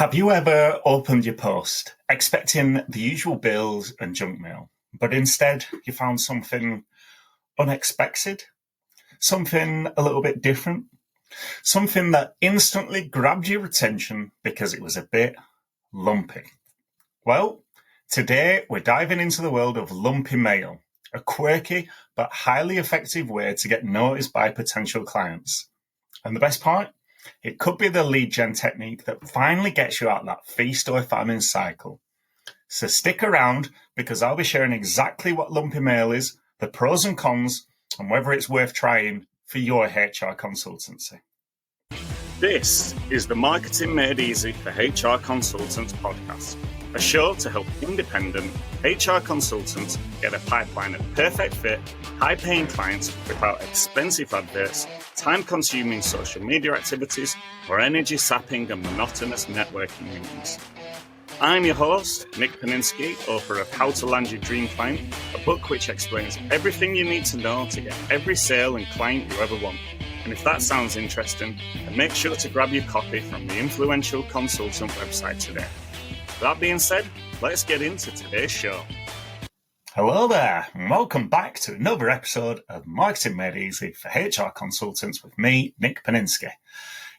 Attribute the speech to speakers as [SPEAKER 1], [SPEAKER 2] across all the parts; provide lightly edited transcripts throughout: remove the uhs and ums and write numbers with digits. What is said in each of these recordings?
[SPEAKER 1] Have you ever opened your post expecting the usual bills and junk mail, but instead you found something unexpected, something a little bit different, something that instantly grabbed your attention because it was a bit lumpy? Well, today we're diving into the world of Lumpy Mail, a quirky but highly effective way to get noticed by potential clients. And the best part? It could be the lead gen technique that finally gets you out of that feast or famine cycle. So stick around because I'll be sharing exactly what Lumpy Mail is, the pros and cons, and whether it's worth trying for your HR consultancy. This is the Marketing Made Easy for HR Consultants podcast, a show to help independent HR consultants get a pipeline of perfect fit, high-paying clients without expensive adverts, time-consuming social media activities, or energy-sapping and monotonous networking meetings. I'm your host, Nick Paninsky, author of How to Land Your Dream Client, a book which explains everything you need to know to get every sale and client you ever want. And if that sounds interesting, then make sure to grab your copy from the influential consultant website today. That being said, let's get into today's show. Hello there, and welcome back to another episode of Marketing Made Easy for HR Consultants with me, Nick Paninsky.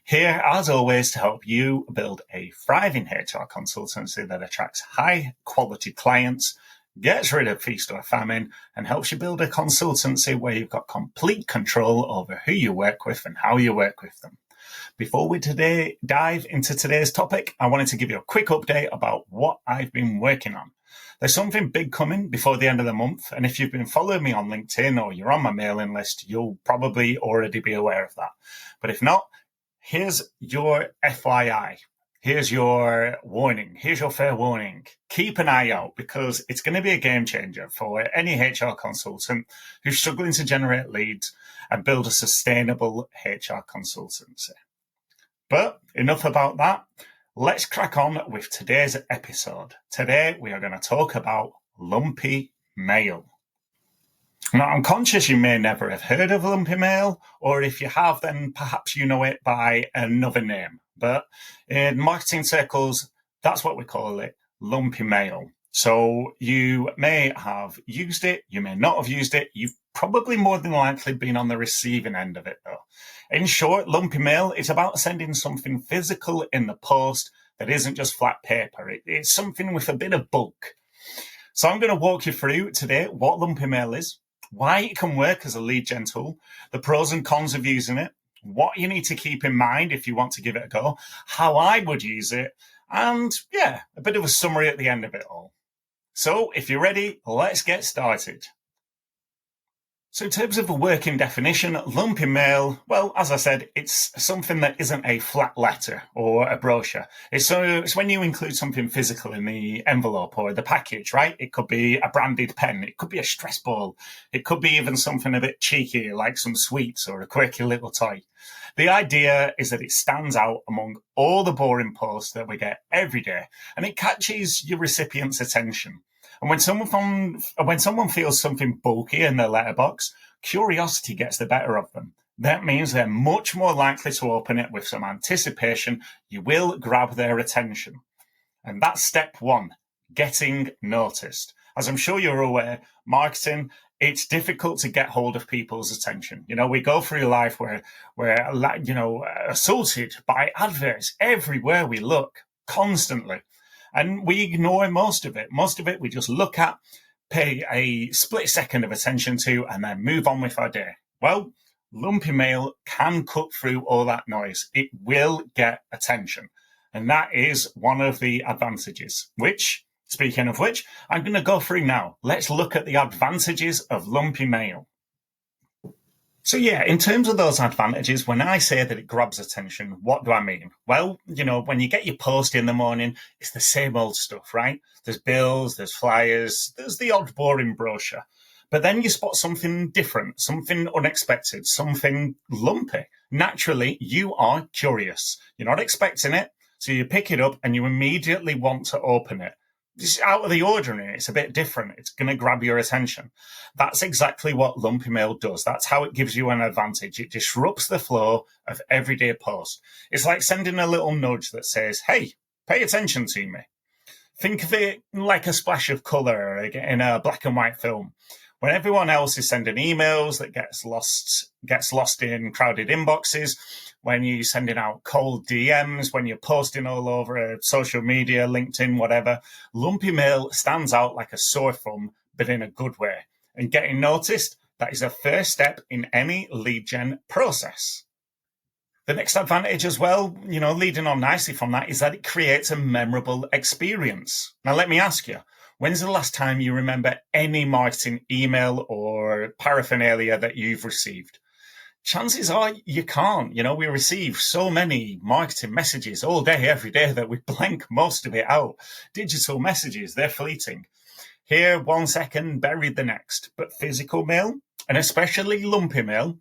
[SPEAKER 1] Here, as always, to help you build a thriving HR consultancy that attracts high-quality clients, gets rid of feast or famine, and helps you build a consultancy where you've got complete control over who you work with and how you work with them. Before we dive into today's topic, I wanted to give you a quick update about what I've been working on. There's something big coming before the end of the month, and if you've been following me on LinkedIn or you're on my mailing list, you'll probably already be aware of that. But if not, here's your FYI. Here's your warning. Here's your fair warning. Keep an eye out because it's going to be a game changer for any HR consultant who's struggling to generate leads and build a sustainable HR consultancy. But enough about that. Let's crack on with today's episode. Today, we are going to talk about Lumpy Mail. Now, I'm conscious you may never have heard of Lumpy Mail, or if you have, then perhaps you know it by another name. But in marketing circles, that's what we call it, Lumpy Mail. So you may have used it, you may not have used it. You've probably more than likely been on the receiving end of it, though. In short, Lumpy Mail is about sending something physical in the post that isn't just flat paper. It's something with a bit of bulk. So I'm going to walk you through today what Lumpy Mail is, why it can work as a lead gen tool, the pros and cons of using it, what you need to keep in mind if you want to give it a go, how I would use it, and a bit of a summary at the end of it all. So if you're ready, let's get started. So in terms of a working definition, Lumpy Mail, well, as I said, it's something that isn't a flat letter or a brochure. It's when you include something physical in the envelope or the package, right? It could be a branded pen. It could be a stress ball. It could be even something a bit cheeky, like some sweets or a quirky little toy. The idea is that it stands out among all the boring posts that we get every day, and it catches your recipient's attention. And when someone feels something bulky in their letterbox, curiosity gets the better of them. That means they're much more likely to open it with some anticipation. You will grab their attention. And that's step one, getting noticed. As I'm sure you're aware, marketing, it's difficult to get hold of people's attention. You know, we go through life where we're, assaulted by adverts everywhere we look, constantly. And we ignore most of it. Most of it we just look at, pay a split second of attention to, and then move on with our day. Well, Lumpy Mail can cut through all that noise. It will get attention. And that is one of the advantages, speaking of which, I'm going to go through now. Let's look at the advantages of Lumpy Mail. So in terms of those advantages, when I say that it grabs attention, what do I mean? Well, when you get your post in the morning, it's the same old stuff, right? There's bills, there's flyers, there's the odd boring brochure. But then you spot something different, something unexpected, something lumpy. Naturally, you are curious. You're not expecting it, so you pick it up and you immediately want to open it. It's out of the ordinary. It's a bit different. It's going to grab your attention. That's exactly what Lumpy Mail does. That's how it gives you an advantage. It disrupts the flow of everyday posts. It's like sending a little nudge that says, hey, Pay attention to me. Think of it like a splash of colour in a black and white film. When everyone else is sending emails that gets lost in crowded inboxes, when you're sending out cold DMs, when you're posting all over social media, LinkedIn, whatever, Lumpy Mail stands out like a sore thumb, but in a good way. And getting noticed, that is a first step in any lead gen process. The next advantage as well, leading on nicely from that, is that it creates a memorable experience. Now, let me ask you, when's the last time you remember any marketing email or paraphernalia that you've received? Chances are you can't. We receive so many marketing messages all day, every day, that we blank most of it out. Digital messages, they're fleeting. Here, 1 second, buried the next. But physical mail, and especially lumpy mail,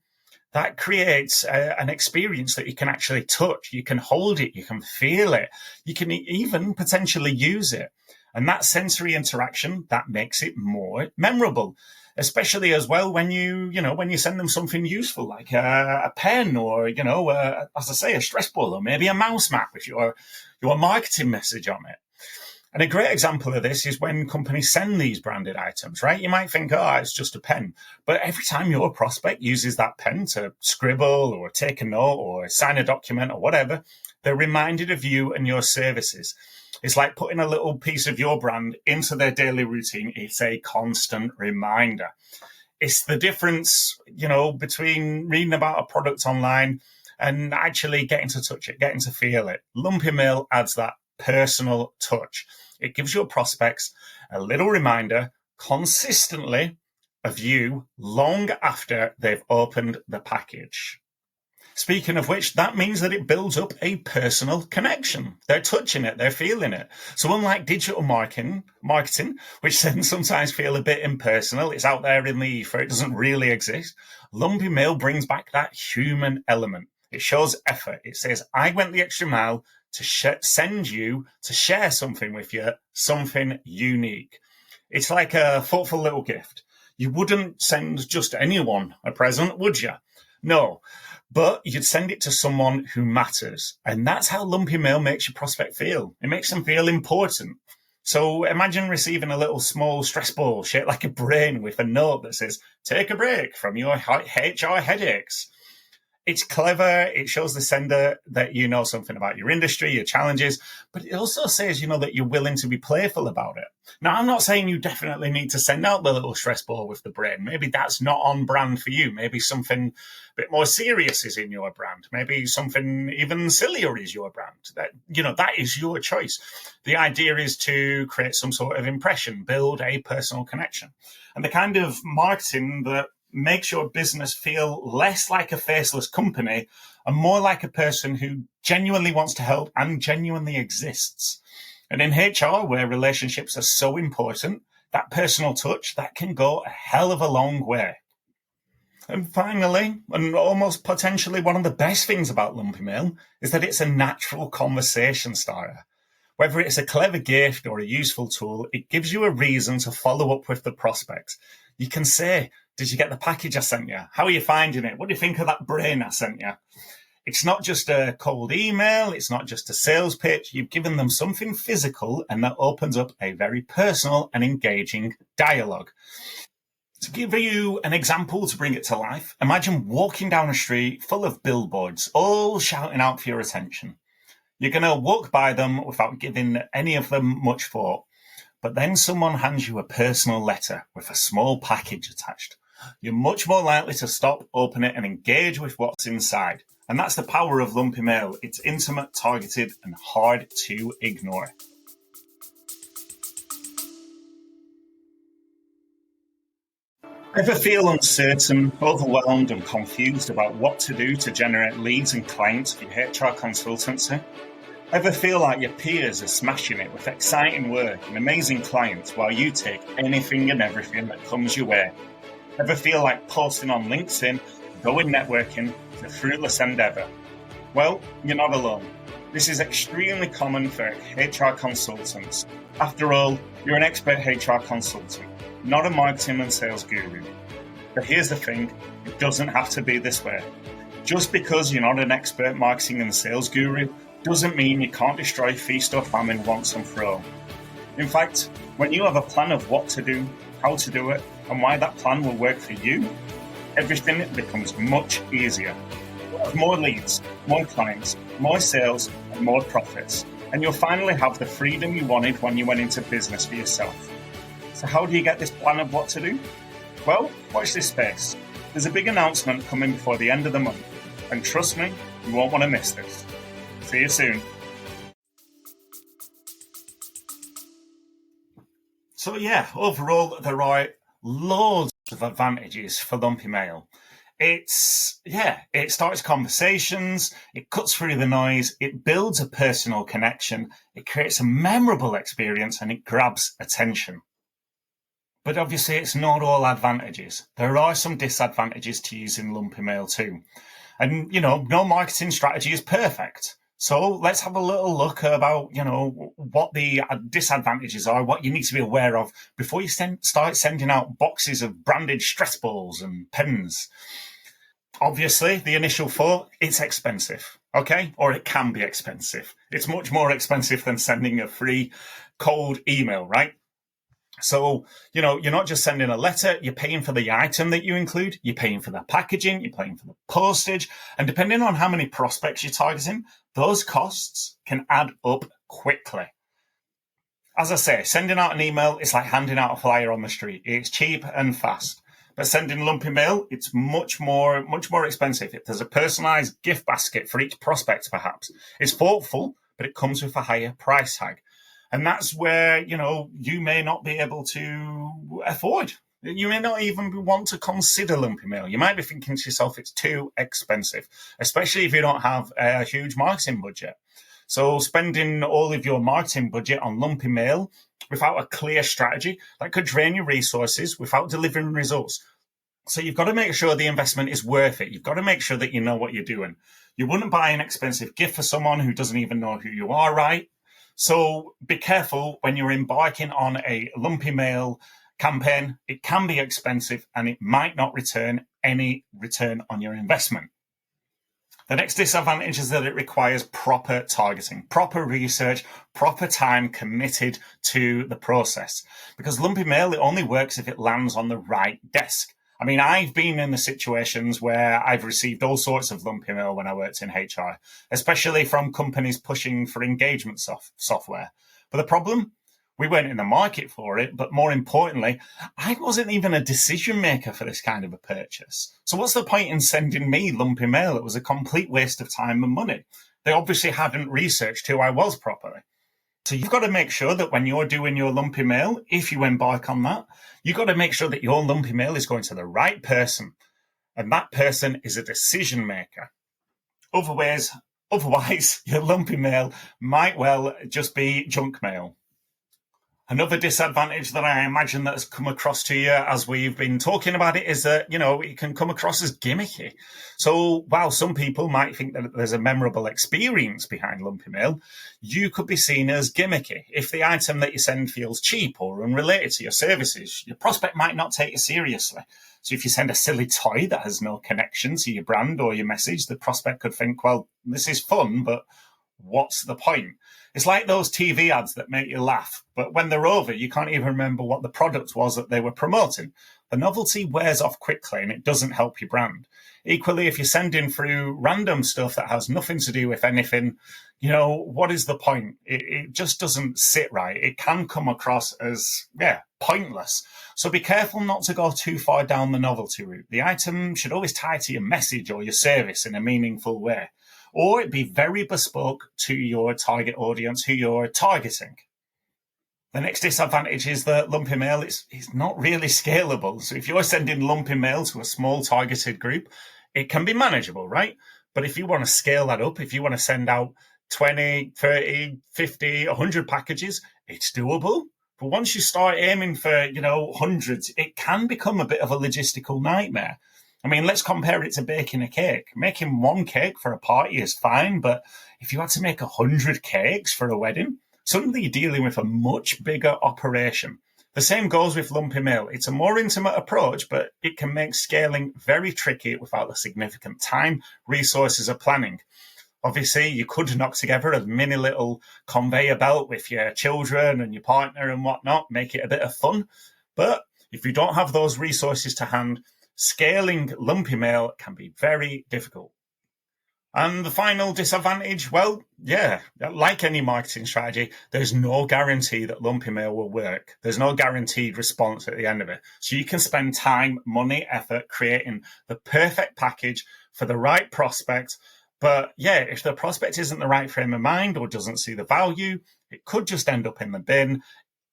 [SPEAKER 1] that creates an experience that you can actually touch. You can hold it. You can feel it. You can even potentially use it. And that sensory interaction, that makes it more memorable, especially as well when you send them something useful like a pen or, as I say, a stress ball or maybe a mouse map with your marketing message on it. And a great example of this is when companies send these branded items, right? You might think, it's just a pen. But every time your prospect uses that pen to scribble or take a note or sign a document or whatever, they're reminded of you and your services. It's like putting a little piece of your brand into their daily routine. It's a constant reminder. It's the difference, between reading about a product online and actually getting to touch it, getting to feel it. Lumpy Mail adds that personal touch. It gives your prospects a little reminder consistently of you long after they've opened the package. Speaking of which, that means that it builds up a personal connection. They're touching it, they're feeling it. So unlike digital marketing, which can sometimes feel a bit impersonal, it's out there in the ether, it doesn't really exist, Lumpy Mail brings back that human element. It shows effort. It says, I went the extra mile to send you, to share something with you, something unique. It's like a thoughtful little gift. You wouldn't send just anyone a present, would you? No, but you'd send it to someone who matters. And that's how Lumpy Mail makes your prospect feel. It makes them feel important. So imagine receiving a little small stress ball shaped like a brain with a note that says, take a break from your HR headaches. It's clever. It shows the sender that you know something about your industry, your challenges, but it also says, that you're willing to be playful about it. Now, I'm not saying you definitely need to send out the little stress ball with the brain. Maybe that's not on brand for you. Maybe something a bit more serious is in your brand. Maybe something even sillier is your brand. That is your choice. The idea is to create some sort of impression, build a personal connection. And the kind of marketing that makes your business feel less like a faceless company and more like a person who genuinely wants to help and genuinely exists. And in HR, where relationships are so important, that personal touch, that can go a hell of a long way. And finally, and almost potentially one of the best things about Lumpy Mail, is that it's a natural conversation starter. Whether it's a clever gift or a useful tool, it gives you a reason to follow up with the prospect. You can say, did you get the package I sent you? How are you finding it? What do you think of that brain I sent you? It's not just a cold email. It's not just a sales pitch. You've given them something physical, and that opens up a very personal and engaging dialogue. To give you an example to bring it to life, imagine walking down a street full of billboards, all shouting out for your attention. You're going to walk by them without giving any of them much thought. But then someone hands you a personal letter with a small package attached. You're much more likely to stop, open it, and engage with what's inside. And that's the power of Lumpy Mail. It's intimate, targeted, and hard to ignore. Ever feel uncertain, overwhelmed, and confused about what to do to generate leads and clients for your HR consultancy? Ever feel like your peers are smashing it with exciting work and amazing clients while you take anything and everything that comes your way? Ever feel like posting on LinkedIn, going networking, is a fruitless endeavor? Well, you're not alone. This is extremely common for HR consultants. After all, you're an expert HR consultant, not a marketing and sales guru. But here's the thing, it doesn't have to be this way. Just because you're not an expert marketing and sales guru doesn't mean you can't destroy feast or famine once and for all. In fact, when you have a plan of what to do, how to do it, and why that plan will work for you, everything becomes much easier. You'll have more leads, more clients, more sales, and more profits. And you'll finally have the freedom you wanted when you went into business for yourself. So how do you get this plan of what to do? Well, watch this space. There's a big announcement coming before the end of the month. And trust me, you won't want to miss this. See you soon. So yeah, overall, there are loads of advantages for Lumpy Mail. It starts conversations, it cuts through the noise, it builds a personal connection, it creates a memorable experience, and it grabs attention. But obviously, it's not all advantages. There are some disadvantages to using Lumpy Mail too. And, no marketing strategy is perfect. So let's have a little look about, what the disadvantages are, what you need to be aware of before you start sending out boxes of branded stress balls and pens. Obviously, the initial thought, it's expensive, okay? Or it can be expensive. It's much more expensive than sending a free cold email, right? So, you're not just sending a letter, you're paying for the item that you include, you're paying for the packaging, you're paying for the postage, and depending on how many prospects you're targeting, those costs can add up quickly. As I say, sending out an email, it's like handing out a flyer on the street. It's cheap and fast. But sending Lumpy Mail, it's much more expensive. If there's a personalised gift basket for each prospect, perhaps, it's thoughtful, but it comes with a higher price tag. And that's where, you may not be able to afford. You may not even want to consider Lumpy Mail. You might be thinking to yourself, it's too expensive, especially if you don't have a huge marketing budget. So spending all of your marketing budget on Lumpy Mail without a clear strategy, that could drain your resources without delivering results. So you've got to make sure the investment is worth it. You've got to make sure that you know what you're doing. You wouldn't buy an expensive gift for someone who doesn't even know who you are, right? So be careful when you're embarking on a Lumpy Mail campaign. It can be expensive and it might not return any return on your investment. The next disadvantage is that it requires proper targeting, proper research, proper time committed to the process. Because Lumpy Mail, it only works if it lands on the right desk. I mean, I've been in the situations where I've received all sorts of Lumpy Mail when I worked in HR, especially from companies pushing for engagement software. But the problem, we weren't in the market for it, but more importantly, I wasn't even a decision maker for this kind of a purchase. So what's the point in sending me Lumpy Mail? It was a complete waste of time and money. They obviously hadn't researched who I was properly. So you've got to make sure that when you're doing your Lumpy Mail, if you embark on that, you've got to make sure that your Lumpy Mail is going to the right person. And that person is a decision maker. Otherwise, your Lumpy Mail might well just be junk mail. Another disadvantage that I imagine that has come across to you as we've been talking about it is that, it can come across as gimmicky. So while some people might think that there's a memorable experience behind Lumpy Mail, you could be seen as gimmicky. If the item that you send feels cheap or unrelated to your services, your prospect might not take you seriously. So if you send a silly toy that has no connection to your brand or your message, the prospect could think, well, this is fun, but what's the point? It's like those TV ads that make you laugh, but when they're over, you can't even remember what the product was that they were promoting. The novelty wears off quickly and it doesn't help your brand. Equally, if you're sending through random stuff that has nothing to do with anything, what is the point? It just doesn't sit right. It can come across as, pointless. So be careful not to go too far down the novelty route. The item should always tie to your message or your service in a meaningful way. Or it be very bespoke to your target audience who you're targeting. The next disadvantage is that Lumpy Mail is not really scalable. So if you're sending Lumpy Mail to a small targeted group, it can be manageable, right? But if you want to scale that up, if you want to send out 20, 30, 50, 100 packages, it's doable. But once you start aiming for, hundreds, it can become a bit of a logistical nightmare. I mean, let's compare it to baking a cake. Making one cake for a party is fine, but if you had to make 100 cakes for a wedding, suddenly you're dealing with a much bigger operation. The same goes with Lumpy Mail. It's a more intimate approach, but it can make scaling very tricky without the significant time, resources, or planning. Obviously, you could knock together a mini little conveyor belt with your children and your partner and whatnot, make it a bit of fun. But if you don't have those resources to hand, scaling Lumpy Mail can be very difficult. And the final disadvantage, well, yeah, like any marketing strategy, there's no guarantee that Lumpy Mail will work. There's no guaranteed response at the end of it. So you can spend time, money, effort creating the perfect package for the right prospect. But yeah, if the prospect isn't the right frame of mind or doesn't see the value, it could just end up in the bin.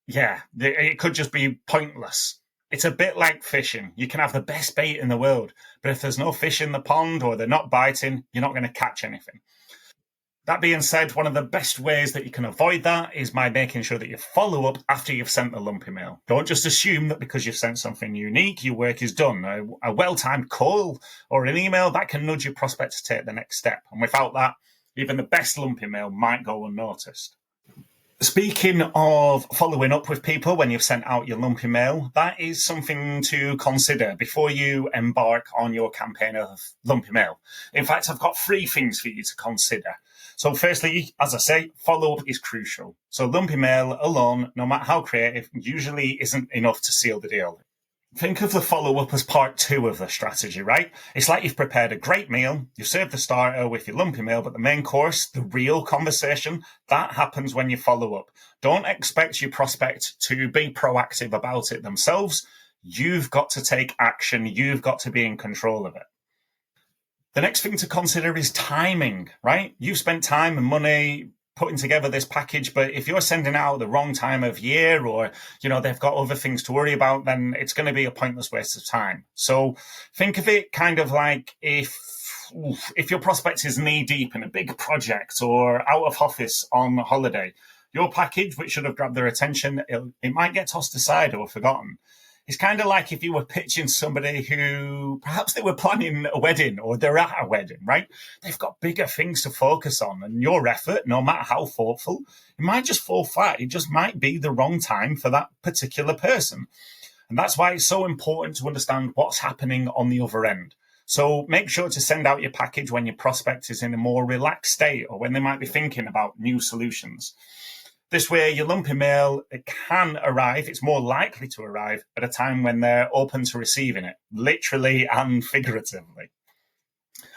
[SPEAKER 1] Yeah, it could just be pointless. It's a bit like fishing. You can have the best bait in the world, but if there's no fish in the pond or they're not biting, you're not going to catch anything. That being said, one of the best ways that you can avoid that is by making sure that you follow up after you've sent the Lumpy Mail. Don't just assume that because you've sent something unique, your work is done. A well-timed call or an email, that can nudge your prospect to take the next step. And without that, even the best Lumpy Mail might go unnoticed. Speaking of following up with people when you've sent out your Lumpy Mail, that is something to consider before you embark on your campaign of Lumpy Mail. In fact, I've got 3 things for you to consider. So firstly, as I say, follow-up is crucial. So Lumpy Mail alone, no matter how creative, usually isn't enough to seal the deal. Think of the follow-up as part 2 of the strategy, right? It's like you've prepared a great meal, you've served the starter with your Lumpy Mail, but the main course, the real conversation, that happens when you follow up. Don't expect your prospect to be proactive about it themselves. You've got to take action. You've got to be in control of it. The next thing to consider is timing, right? You've spent time and money putting together this package, but if you're sending it out the wrong time of year or, they've got other things to worry about, then it's going to be a pointless waste of time. So think of it kind of like if your prospect is knee deep in a big project or out of office on holiday, your package, which should have grabbed their attention, it might get tossed aside or forgotten. It's kind of like if you were pitching somebody who perhaps they were planning a wedding or they're at a wedding, right? They've got bigger things to focus on, and your effort, no matter how thoughtful, it might just fall flat. It just might be the wrong time for that particular person. And that's why it's so important to understand what's happening on the other end. So make sure to send out your package when your prospect is in a more relaxed state or when they might be thinking about new solutions. This way, your Lumpy Mail, it can arrive, it's more likely to arrive at a time when they're open to receiving it, literally and figuratively.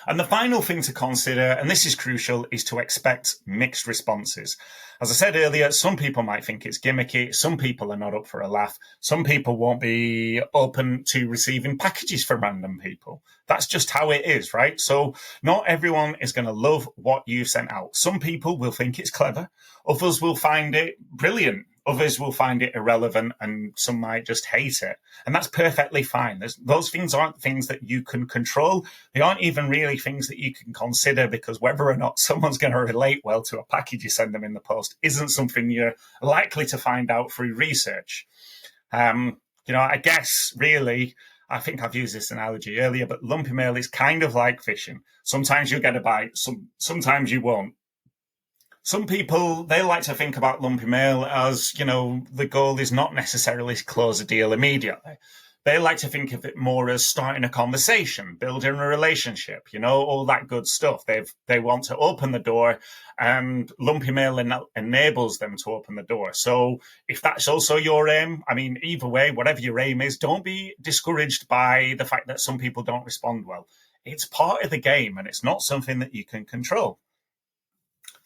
[SPEAKER 1] And the final thing to consider, and this is crucial, is to expect mixed responses. As I said earlier, some people might think it's gimmicky. Some people are not up for a laugh. Some people won't be open to receiving packages from random people. That's just how it is, right? So not everyone is going to love what you've sent out. Some people will think it's clever. Others will find it brilliant. Others will find it irrelevant, and some might just hate it. And that's perfectly fine. Those things aren't things that you can control. They aren't even really things that you can consider, because whether or not someone's going to relate well to a package you send them in the post isn't something you're likely to find out through research. I guess really, I think I've used this analogy earlier, but Lumpy Mail is kind of like fishing. Sometimes you'll get a bite, sometimes you won't. Some people, they like to think about Lumpy Mail as, the goal is not necessarily to close a deal immediately. They like to think of it more as starting a conversation, building a relationship, all that good stuff. They want to open the door, and Lumpy Mail enables them to open the door. So if that's also your aim, either way, whatever your aim is, don't be discouraged by the fact that some people don't respond well. It's part of the game, and it's not something that you can control.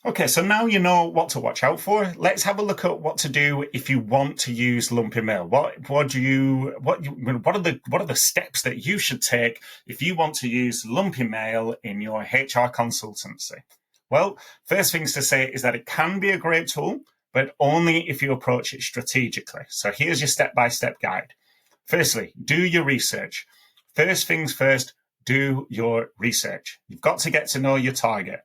[SPEAKER 1] Okay, so now you know what to watch out for. Let's have a look at what to do if you want to use Lumpy Mail. What are the steps that you should take if you want to use Lumpy Mail in your HR consultancy? Well, first things to say is that it can be a great tool, but only if you approach it strategically. So here's your step-by-step guide. Firstly, do your research. First things first, do your research. You've got to get to know your target.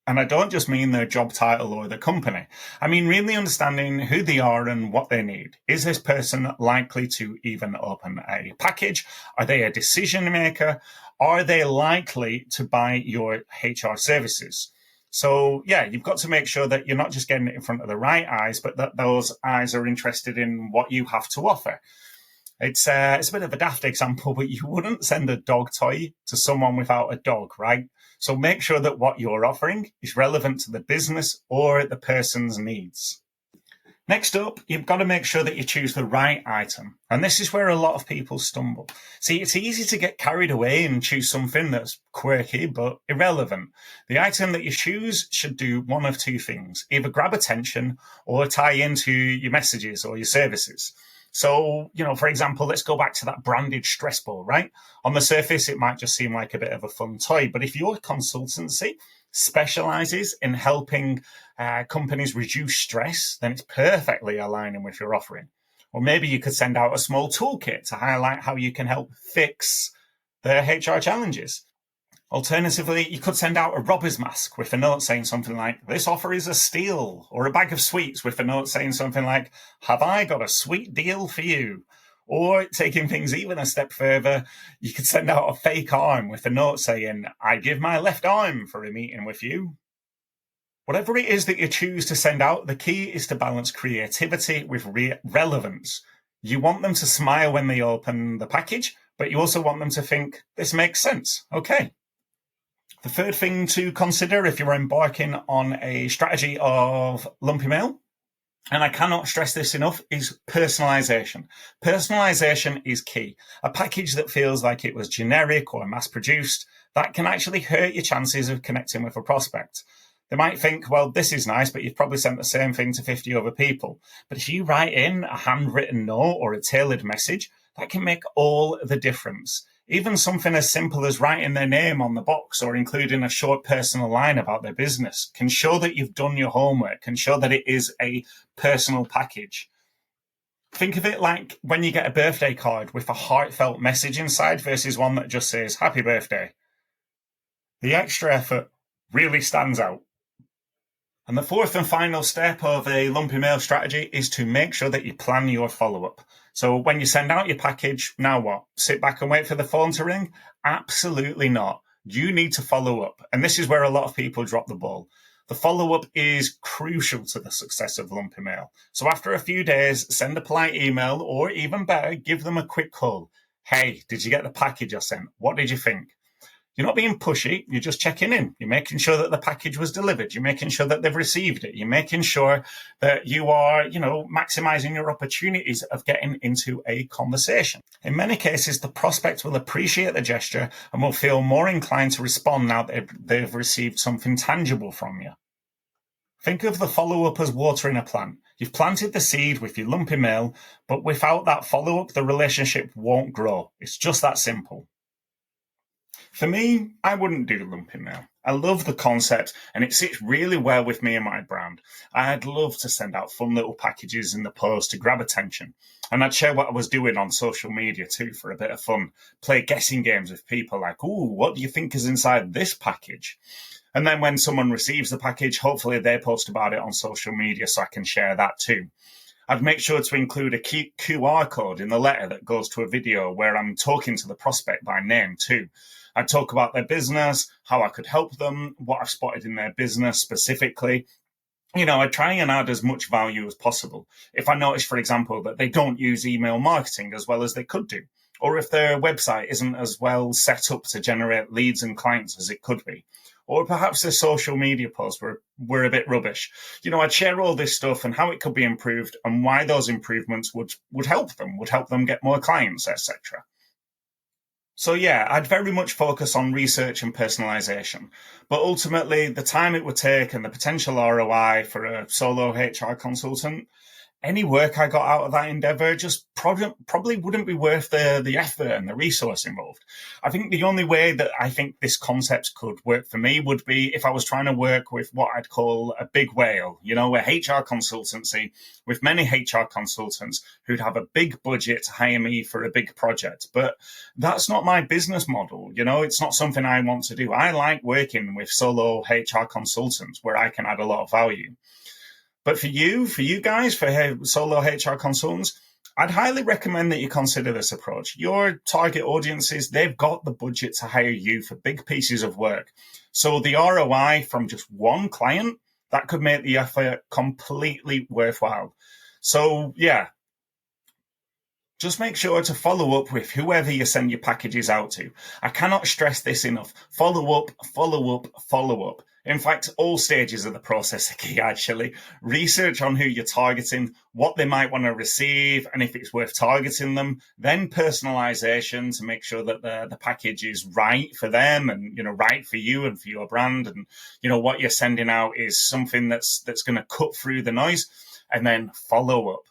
[SPEAKER 1] And I don't just mean their job title or their company. I mean really understanding who they are and what they need. Is this person likely to even open a package? Are they a decision maker? Are they likely to buy your HR services? So, yeah, you've got to make sure that you're not just getting it in front of the right eyes, but that those eyes are interested in what you have to offer. It's a bit of a daft example, but you wouldn't send a dog toy to someone without a dog, right? So make sure that what you're offering is relevant to the business or the person's needs. Next up, you've got to make sure that you choose the right item. And this is where a lot of people stumble. See, it's easy to get carried away and choose something that's quirky but irrelevant. The item that you choose should do one of two things: either grab attention or tie into your messages or your services. So, for example, let's go back to that branded stress ball, right? On the surface, it might just seem like a bit of a fun toy, but if your consultancy specializes in helping companies reduce stress, then it's perfectly aligning with your offering. Or maybe you could send out a small toolkit to highlight how you can help fix their HR challenges. Alternatively, you could send out a robber's mask with a note saying something like, "This offer is a steal," or a bag of sweets with a note saying something like, "Have I got a sweet deal for you?" Or, taking things even a step further, you could send out a fake arm with a note saying, "I give my left arm for a meeting with you." Whatever it is that you choose to send out, the key is to balance creativity with relevance. You want them to smile when they open the package, but you also want them to think, "This makes sense. Okay." The third thing to consider if you're embarking on a strategy of Lumpy Mail, and I cannot stress this enough, is personalisation. Personalisation is key. A package that feels like it was generic or mass-produced, that can actually hurt your chances of connecting with a prospect. They might think, well, this is nice, but you've probably sent the same thing to 50 other people. But if you write in a handwritten note or a tailored message, that can make all the difference. Even something as simple as writing their name on the box or including a short personal line about their business can show that you've done your homework, can show that it is a personal package. Think of it like when you get a birthday card with a heartfelt message inside versus one that just says, "Happy birthday." The extra effort really stands out. And the fourth and final step of a Lumpy Mail strategy is to make sure that you plan your follow-up. So when you send out your package, now what? Sit back and wait for the phone to ring? Absolutely not. You need to follow up. And this is where a lot of people drop the ball. The follow-up is crucial to the success of Lumpy Mail. So after a few days, send a polite email, or even better, give them a quick call. "Hey, did you get the package I sent? What did you think?" You're not being pushy, you're just checking in. You're making sure that the package was delivered. You're making sure that they've received it. You're making sure that you are, maximizing your opportunities of getting into a conversation. In many cases, the prospect will appreciate the gesture and will feel more inclined to respond now that they've received something tangible from you. Think of the follow-up as watering a plant. You've planted the seed with your Lumpy Mail, but without that follow-up, the relationship won't grow. It's just that simple. For me, I wouldn't do Lumpy Mail. I love the concept and it sits really well with me and my brand. I'd love to send out fun little packages in the post to grab attention. And I'd share what I was doing on social media too for a bit of fun. Play guessing games with people like, "Ooh, what do you think is inside this package?" And then when someone receives the package, hopefully they post about it on social media so I can share that too. I'd make sure to include a QR code in the letter that goes to a video where I'm talking to the prospect by name too. I'd talk about their business, how I could help them, what I've spotted in their business specifically. I'd try and add as much value as possible. If I notice, for example, that they don't use email marketing as well as they could do, or if their website isn't as well set up to generate leads and clients as it could be, or perhaps their social media posts were a bit rubbish. I'd share all this stuff and how it could be improved and why those improvements would help them get more clients, etc. So yeah, I'd very much focus on research and personalization. But ultimately, the time it would take and the potential ROI for a solo HR consultant, any work I got out of that endeavor just probably wouldn't be worth the effort and the resource involved. I think the only way that I think this concept could work for me would be if I was trying to work with what I'd call a big whale, a HR consultancy with many HR consultants who'd have a big budget to hire me for a big project. But that's not my business model. It's not something I want to do. I like working with solo HR consultants where I can add a lot of value. But for you guys, for solo HR consultants, I'd highly recommend that you consider this approach. Your target audiences, they've got the budget to hire you for big pieces of work. So the ROI from just one client, that could make the effort completely worthwhile. So yeah, just make sure to follow up with whoever you send your packages out to. I cannot stress this enough. Follow up, follow up, follow up. In fact, all stages of the process are key, actually. Research on who you're targeting, what they might want to receive, and if it's worth targeting them. Then personalization to make sure that the package is right for them and, right for you and for your brand. And, what you're sending out is something that's going to cut through the noise. And then follow up.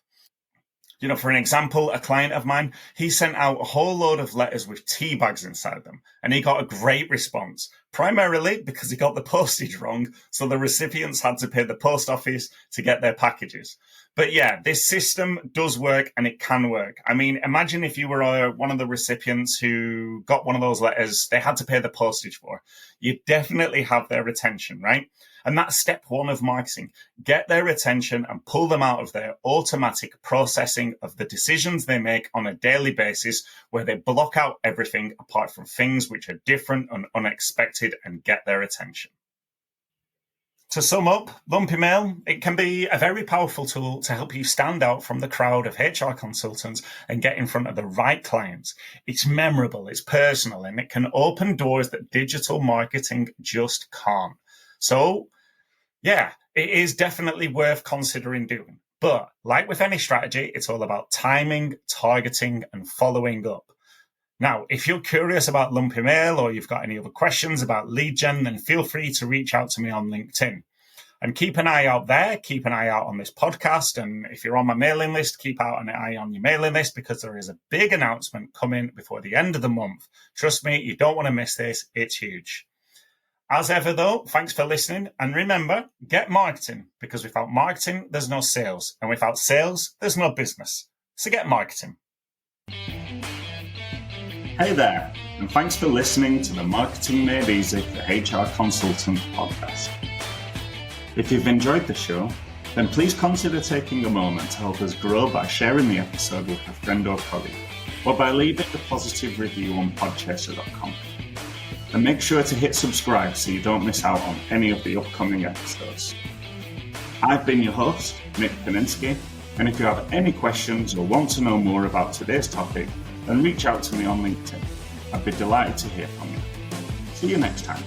[SPEAKER 1] For an example, a client of mine, he sent out a whole load of letters with tea bags inside them, and he got a great response, primarily because he got the postage wrong, so the recipients had to pay the post office to get their packages. But yeah, this system does work, and it can work. I mean, imagine if you were one of the recipients who got one of those letters they had to pay the postage for. You definitely have their attention, right? And that's step one of marketing. Get their attention and pull them out of their automatic processing of the decisions they make on a daily basis, where they block out everything apart from things which are different and unexpected, and get their attention. To sum up, Lumpy Mail, it can be a very powerful tool to help you stand out from the crowd of HR consultants and get in front of the right clients. It's memorable, it's personal, and it can open doors that digital marketing just can't. So, yeah, it is definitely worth considering doing. But like with any strategy, it's all about timing, targeting, and following up. Now, if you're curious about Lumpy Mail or you've got any other questions about lead gen, then feel free to reach out to me on LinkedIn. And keep an eye out there, keep an eye out on this podcast. And if you're on my mailing list, keep out an eye on your mailing list, because there is a big announcement coming before the end of the month. Trust me, you don't want to miss this. It's huge. As ever, though, thanks for listening. And remember, get marketing, because without marketing, there's no sales. And without sales, there's no business. So get marketing. Hey there, and thanks for listening to the Marketing Made Easy for HR Consultant podcast. If you've enjoyed the show, then please consider taking a moment to help us grow by sharing the episode with a friend or colleague, or by leaving a positive review on podchaser.com. And make sure to hit subscribe so you don't miss out on any of the upcoming episodes. I've been your host, Nick Paninsky, and if you have any questions or want to know more about today's topic, then reach out to me on LinkedIn. I'd be delighted to hear from you. See you next time.